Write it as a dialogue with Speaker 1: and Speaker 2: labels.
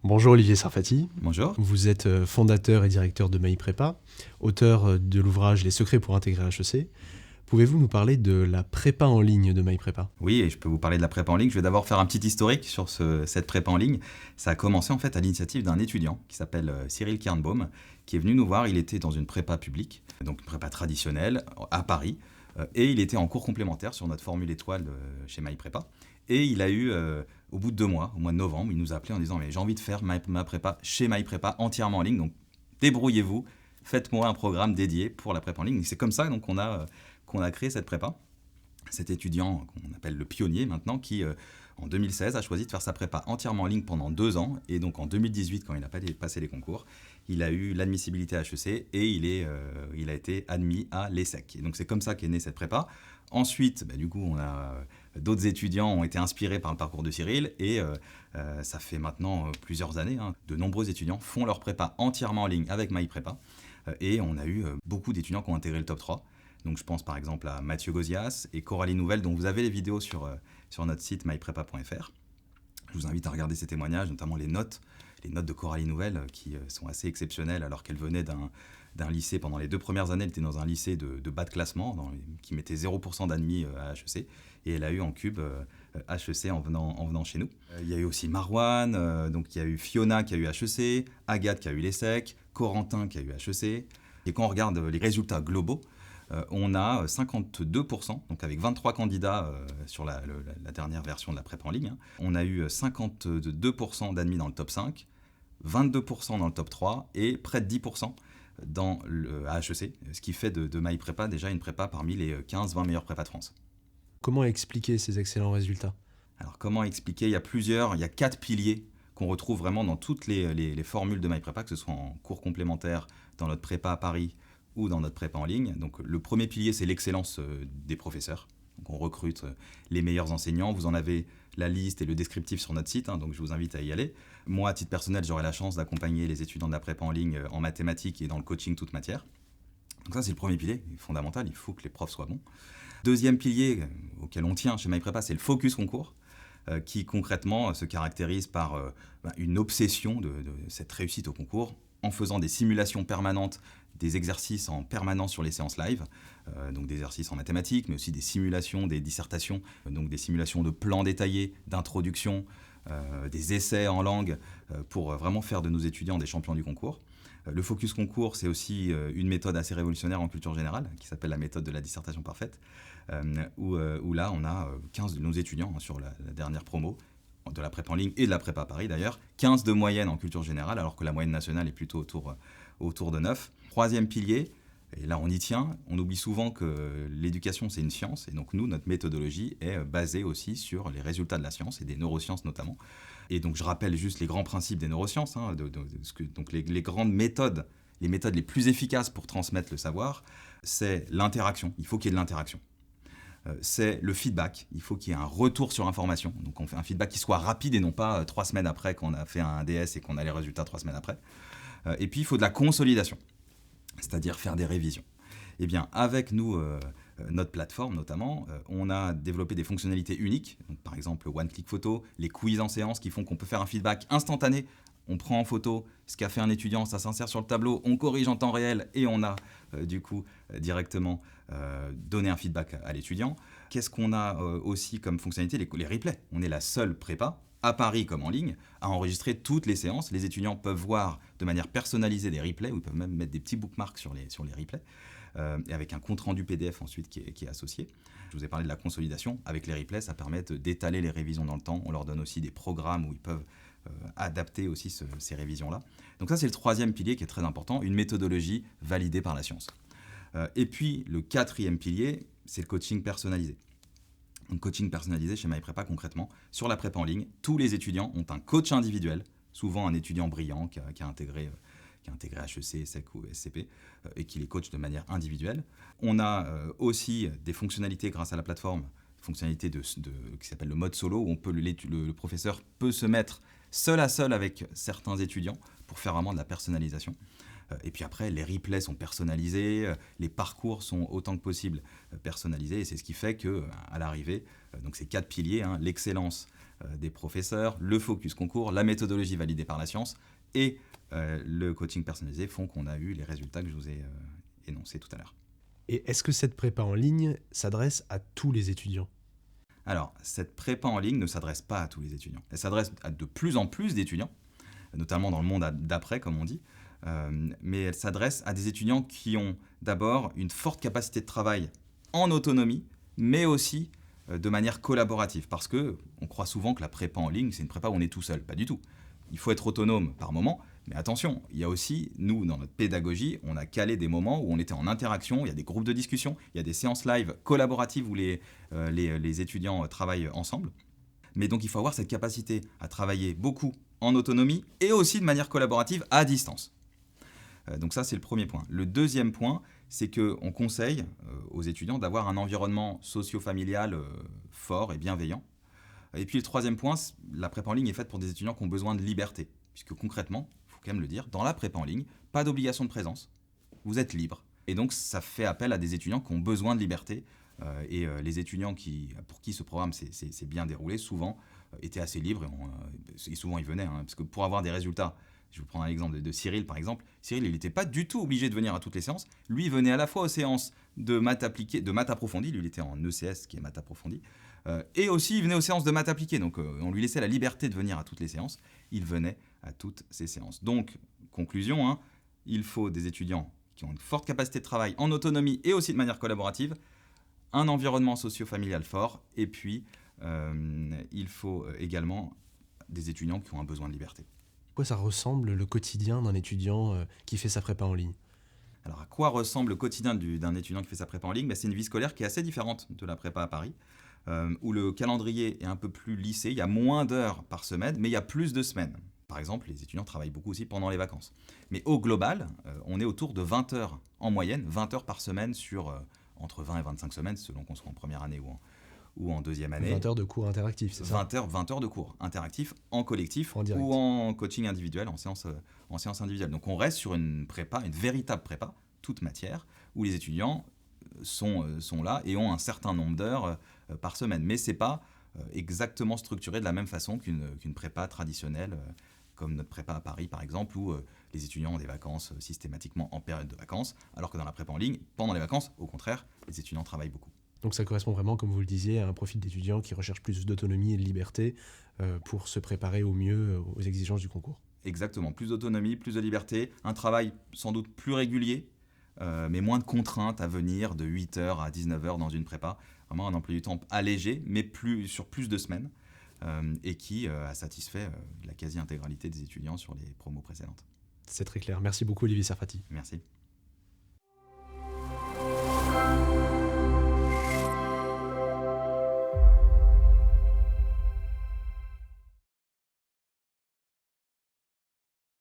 Speaker 1: Bonjour Olivier Sarfati.
Speaker 2: Bonjour.
Speaker 1: Vous êtes fondateur et directeur de MyPrépa, auteur de l'ouvrage Les secrets pour intégrer HEC. Pouvez-vous nous parler de la prépa en ligne de MyPrépa ?
Speaker 2: Oui, et je peux vous parler de la prépa en ligne. Je vais d'abord faire un petit historique sur cette prépa en ligne. Ça a commencé en fait à l'initiative d'un étudiant qui s'appelle Cyril Kernbaum, qui est venu nous voir. Il était dans une prépa publique, donc une prépa traditionnelle à Paris, et il était en cours complémentaire sur notre formule étoile chez MyPrépa. Et il a eu, au bout de 2 mois, au mois de novembre, il nous a appelé en disant « Mais j'ai envie de faire ma prépa chez MyPrépa entièrement en ligne, donc débrouillez-vous, faites-moi un programme dédié pour la prépa en ligne. » C'est comme ça donc, qu'on a créé cette prépa. Cet étudiant qu'on appelle le pionnier maintenant, qui en 2016 a choisi de faire sa prépa entièrement en ligne pendant 2 ans. Et donc en 2018, quand il a passé les concours, il a eu l'admissibilité à HEC et il a été admis à l'ESSEC. Et donc c'est comme ça qu'est née cette prépa. Ensuite, du coup, on a d'autres étudiants ont été inspirés par le parcours de Cyril et ça fait maintenant plusieurs années. De nombreux étudiants font leur prépa entièrement en ligne avec MyPrépa. Et on a eu beaucoup d'étudiants qui ont intégré le top 3. Donc je pense par exemple à Mathieu Gauzias et Coralie Nouvelle, dont vous avez les vidéos sur notre site myprepa.fr. Je vous invite à regarder ces témoignages, notamment les notes de Coralie Nouvelle qui sont assez exceptionnelles alors qu'elle venait d'un lycée. Pendant les 2 premières années, elle était dans un lycée de bas de classement qui mettait 0% d'admis à HEC. Et elle a eu en cube HEC en venant chez nous. Il y a eu aussi Marwan, donc il y a eu Fiona qui a eu HEC, Agathe qui a eu l'ESSEC, Corentin qui a eu HEC. Et quand on regarde les résultats globaux, on a 52%, donc avec 23 candidats sur la dernière version de la prépa en ligne. On a eu 52% d'admis dans le top 5, 22% dans le top 3 et près de 10% à HEC, ce qui fait de MyPrépa déjà une prépa parmi les 15-20 meilleures prépas de France.
Speaker 1: Comment expliquer ces excellents résultats ?
Speaker 2: Alors comment expliquer ? Il y a 4 piliers qu'on retrouve vraiment dans toutes les formules de MyPrépa, que ce soit en cours complémentaire, dans notre prépa à Paris ou dans notre prépa en ligne. Donc le premier pilier, c'est l'excellence des professeurs. Donc on recrute les meilleurs enseignants. Vous en avez la liste et le descriptif sur notre site, donc je vous invite à y aller. Moi, à titre personnel, j'aurai la chance d'accompagner les étudiants de la prépa en ligne en mathématiques et dans le coaching toute matière. Donc ça, c'est le premier pilier, fondamental. Il faut que les profs soient bons. Deuxième pilier auquel on tient chez MyPrépa, c'est le focus concours, qui concrètement se caractérise par une obsession de cette réussite au concours en faisant des simulations permanentes, des exercices en permanence sur les séances live, donc des exercices en mathématiques, mais aussi des simulations, des dissertations, donc des simulations de plans détaillés, d'introduction, des essais en langue, pour vraiment faire de nos étudiants des champions du concours. Le focus concours, c'est aussi une méthode assez révolutionnaire en culture générale, qui s'appelle la méthode de la dissertation parfaite, où là, on a 15 de nos étudiants sur la dernière promo, de la prépa en ligne et de la prépa à Paris d'ailleurs, 15 de moyenne en culture générale, alors que la moyenne nationale est plutôt autour de 9. Troisième pilier, et là on y tient, on oublie souvent que l'éducation c'est une science, et donc nous, notre méthodologie est basée aussi sur les résultats de la science, et des neurosciences notamment. Et donc je rappelle juste les grands principes des neurosciences, donc les grandes méthodes, les méthodes les plus efficaces pour transmettre le savoir, c'est l'interaction, il faut qu'il y ait de l'interaction. C'est le feedback, il faut qu'il y ait un retour sur information, donc on fait un feedback qui soit rapide et non pas 3 semaines après qu'on a fait un DS et qu'on a les résultats 3 semaines après. Et puis il faut de la consolidation, c'est-à-dire faire des révisions. Eh bien, avec nous, notre plateforme notamment, on a développé des fonctionnalités uniques, donc, par exemple le one-click photo, les quiz en séance qui font qu'on peut faire un feedback instantané. On prend en photo ce qu'a fait un étudiant, ça s'insère sur le tableau, on corrige en temps réel et on a directement donné un feedback à l'étudiant. Qu'est-ce qu'on a aussi comme fonctionnalité ? Les replays. On est la seule prépa, à Paris comme en ligne, à enregistrer toutes les séances. Les étudiants peuvent voir de manière personnalisée des replays, ou ils peuvent même mettre des petits bookmarks sur les replays, et avec un compte-rendu PDF ensuite qui est associé. Je vous ai parlé de la consolidation. Avec les replays, ça permet d'étaler les révisions dans le temps. On leur donne aussi des programmes où ils peuvent adapter aussi ces révisions-là. Donc ça, c'est le troisième pilier qui est très important, une méthodologie validée par la science. Et puis, le quatrième pilier, c'est le coaching personnalisé. Donc, coaching personnalisé chez MyPrépa, concrètement, sur la prépa en ligne, tous les étudiants ont un coach individuel, souvent un étudiant brillant qui a intégré HEC, ESSEC ou SCP, et qui les coach de manière individuelle. On a aussi des fonctionnalités grâce à la plateforme, fonctionnalité qui s'appelle le mode solo, où le professeur peut se mettre seul à seul avec certains étudiants pour faire vraiment de la personnalisation. Et puis après, les replays sont personnalisés, les parcours sont autant que possible personnalisés, et c'est ce qui fait qu'à l'arrivée, donc ces 4 piliers, l'excellence des professeurs, le focus concours, la méthodologie validée par la science et le coaching personnalisé font qu'on a eu les résultats que je vous ai énoncés tout à l'heure.
Speaker 1: Et est-ce que cette prépa en ligne s'adresse à tous les étudiants ?
Speaker 2: Alors, cette prépa en ligne ne s'adresse pas à tous les étudiants. Elle s'adresse à de plus en plus d'étudiants, notamment dans le monde d'après, comme on dit. Mais elle s'adresse à des étudiants qui ont d'abord une forte capacité de travail en autonomie, mais aussi de manière collaborative. Parce qu'on croit souvent que la prépa en ligne, c'est une prépa où on est tout seul. Pas du tout. Il faut être autonome par moment, mais attention, il y a aussi, nous, dans notre pédagogie, on a calé des moments où on était en interaction, il y a des groupes de discussion, il y a des séances live collaboratives où les étudiants travaillent ensemble. Mais donc il faut avoir cette capacité à travailler beaucoup en autonomie et aussi de manière collaborative à distance. Donc ça, c'est le premier point. Le deuxième point, c'est qu'on conseille aux étudiants d'avoir un environnement socio-familial fort et bienveillant. Et puis le troisième point, la prépa en ligne est faite pour des étudiants qui ont besoin de liberté. Puisque concrètement, il faut quand même le dire, dans la prépa en ligne, pas d'obligation de présence. Vous êtes libre. Et donc ça fait appel à des étudiants qui ont besoin de liberté. Les étudiants pour qui ce programme s'est bien déroulé, souvent étaient assez libres. Et souvent ils venaient. Parce que pour avoir des résultats, je vous prends un exemple de Cyril par exemple. Cyril, il n'était pas du tout obligé de venir à toutes les séances. Lui, il venait à la fois aux séances de maths appliquées, de maths approfondies. Lui, il était en ECS, qui est maths approfondies. Et aussi, il venait aux séances de maths appliquées. Donc, on lui laissait la liberté de venir à toutes les séances. Il venait à toutes ces séances. Donc, conclusion, il faut des étudiants qui ont une forte capacité de travail en autonomie et aussi de manière collaborative, un environnement socio-familial fort, et puis, il faut également des étudiants qui ont un besoin de liberté.
Speaker 1: À quoi ça ressemble le quotidien d'un étudiant qui fait sa prépa en ligne ?
Speaker 2: Alors, à quoi ressemble le quotidien d'un étudiant qui fait sa prépa en ligne ? C'est une vie scolaire qui est assez différente de la prépa à Paris, où le calendrier est un peu plus lissé. Il y a moins d'heures par semaine, mais il y a plus de semaines. Par exemple, les étudiants travaillent beaucoup aussi pendant les vacances. Mais au global, on est autour de 20 heures en moyenne, 20 heures par semaine sur entre 20 et 25 semaines, selon qu'on soit en première année ou en deuxième année.
Speaker 1: 20 heures de cours interactifs, c'est ça ?
Speaker 2: 20 heures de cours interactifs en collectif
Speaker 1: En direct.
Speaker 2: Ou en coaching individuel, en séance individuelle. Donc on reste sur une prépa, une véritable prépa, toute matière, où les étudiants sont là et ont un certain nombre d'heures par semaine. Mais ce n'est pas exactement structuré de la même façon qu'une prépa traditionnelle, comme notre prépa à Paris par exemple, où les étudiants ont des vacances systématiquement en période de vacances, alors que dans la prépa en ligne, pendant les vacances, au contraire, les étudiants travaillent beaucoup.
Speaker 1: Donc ça correspond vraiment, comme vous le disiez, à un profil d'étudiant qui recherche plus d'autonomie et de liberté pour se préparer au mieux aux exigences du concours.
Speaker 2: Exactement, plus d'autonomie, plus de liberté, un travail sans doute plus régulier, mais moins de contraintes à venir de 8h à 19h dans une prépa. Vraiment un emploi du temps allégé, mais sur plus de semaines, et qui a satisfait la quasi-intégralité des étudiants sur les promos précédentes.
Speaker 1: C'est très clair. Merci beaucoup Olivier Serfati.
Speaker 2: Merci.